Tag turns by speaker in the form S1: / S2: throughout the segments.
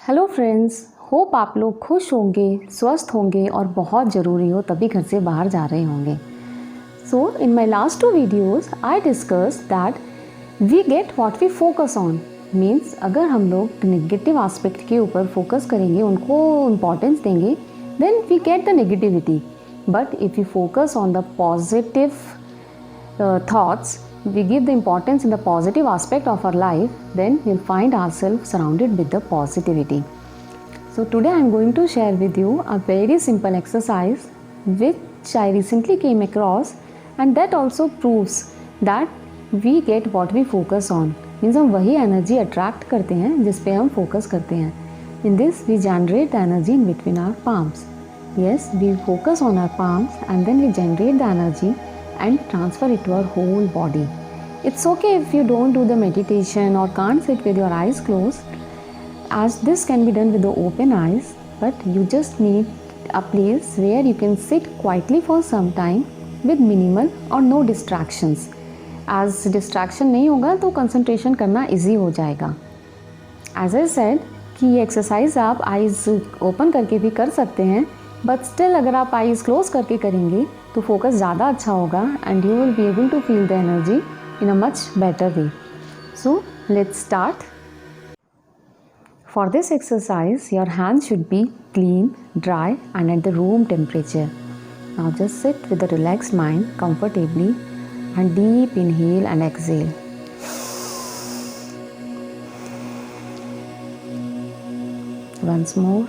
S1: Hello friends, hope आप लोग खुश होंगे, स्वस्थ होंगे और बहुत ज़रूरी हो तभी घर से बाहर जा रहे होंगे। So in my last 2 videos I discuss that we get what we focus on. Means अगर हम लोग नेगेटिव एस्पेक्ट के ऊपर फोकस करेंगे, उनको इम्पॉर्टेंस देंगे, then we get the negativity. But if you focus on the positive thoughts, we give the importance in the positive aspect of our life, then we'll find ourselves surrounded with the positivity. So today I'm going to share with you a very simple exercise which I recently came across, and that also proves that we get what we focus on. Means हम वही energy attract करते हैं जिस पे हम focus करते हैं. In this we generate the energy in between our palms. Yes, we focus on our palms and then we generate the energy and transfer it to our whole body. It's okay if you don't do the meditation or can't sit with your eyes closed, as this can be done with the open eyes, but you just need a place where you can sit quietly for some time with minimal or no distractions. As distraction नहीं होगा तो concentration करना easy हो जाएगा. As I said कि ये exercise आप eyes open करके भी कर सकते हैं, but still अगर आप eyes close करके करेंगे तो फोकस ज़्यादा अच्छा होगा and you will be able to feel the energy in a much better way. So let's start. For this exercise, your hands should be clean, dry and at the room temperature. Now just sit with a relaxed mind comfortably and deep inhale and exhale. Once more.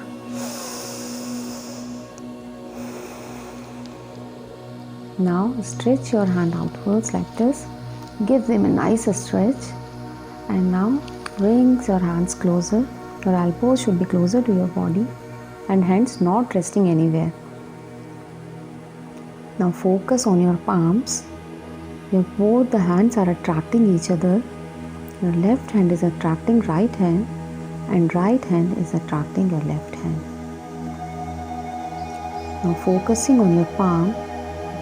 S1: Now stretch your hand outwards like this. Give them a nice stretch. And now bring your hands closer. Your elbows should be closer to your body and hands not resting anywhere. Now focus on your palms. Both the hands are attracting each other. Your left hand is attracting right hand and right hand is attracting your left hand. Now focusing on your palm,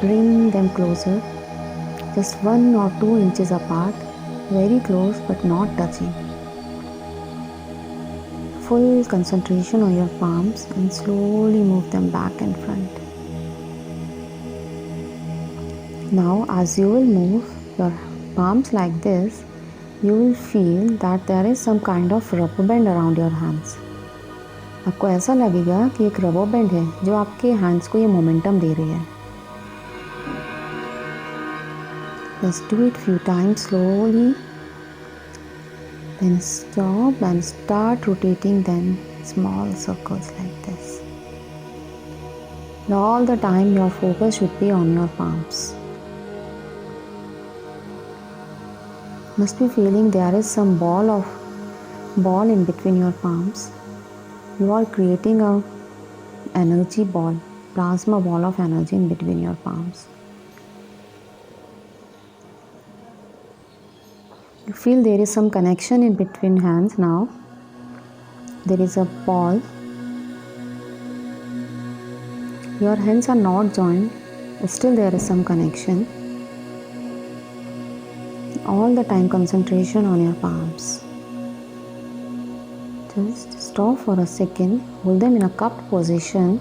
S1: bring them closer, just 1 or 2 inches apart, very close but not touching. Full concentration on your palms and slowly move them back and front. Now as you will move your palms like this, you will feel that there is some kind of rubber band around your hands. आपको ऐसा लगेगा कि एक rubber band है जो आपके hands को ये मोमेंटम दे रही है. Just do it few times slowly. Then stop and start rotating them small circles like this. And all the time your focus should be on your palms. Must be feeling there is some ball in between your palms. You are creating a energy ball, plasma ball of energy in between your palms. You feel there is some connection in between hands now. There is a ball. Your hands are not joined, still there is some connection. All the time concentration on your palms. Just stop for a second, hold them in a cupped position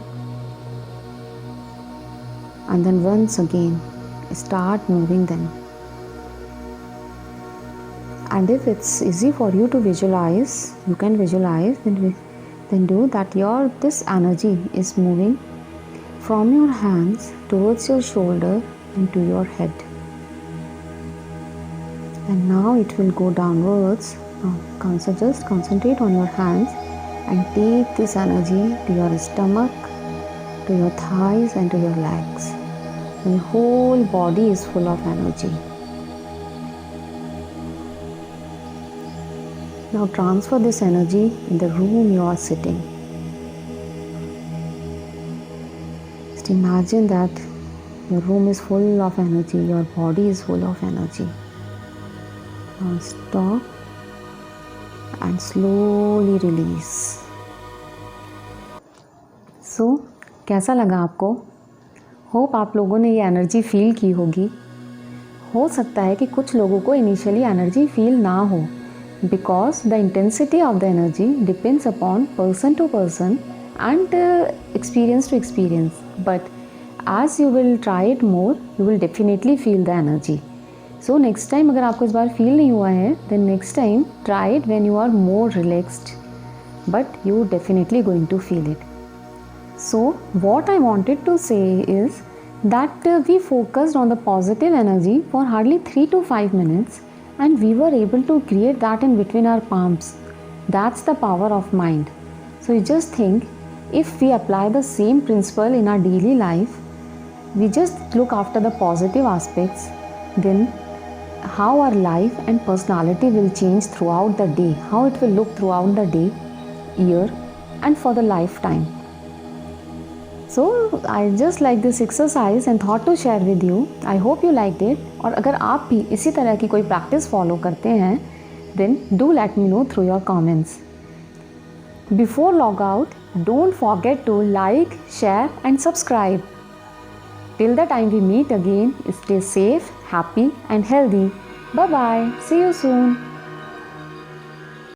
S1: and then once again start moving them. And if it's easy for you to visualize, you can visualize, then do that this energy is moving from your hands towards your shoulder and to your head. And now it will go downwards. Now just concentrate on your hands and take this energy to your stomach, to your thighs and to your legs. And your whole body is full of energy. Now transfer this energy in the room you are sitting. Just imagine that your room is full of energy, your body is full of energy. Now stop and slowly release. So, कैसा लगा आपको? Hope आप लोगों ने ये energy feel की होगी. हो सकता है कि कुछ लोगों को इनिशियली एनर्जी फील ना हो, because the intensity of the energy depends upon person to person and experience to experience. But as you will try it more, you will definitely feel the energy. So next time अगर आपको इस बार feel नहीं हुआ है, then next time try it when you are more relaxed, but you definitely going to feel it. So what I wanted to say is that we focused on the positive energy for hardly 3 to 5 minutes, and we were able to create that in between our palms. That's the power of mind. So you just think, if we apply the same principle in our daily life, we just look after the positive aspects, then how our life and personality will change throughout the day, how it will look throughout the day, year, and for the lifetime. So I just like this exercise and thought to share with you. I hope you liked it. और अगर आप भी इसी तरह की कोई practice follow करते हैं, then do let me know through your comments. Before log out, don't forget to like, share and subscribe. Till the time we meet again, stay safe, happy and healthy. Bye bye. See you soon.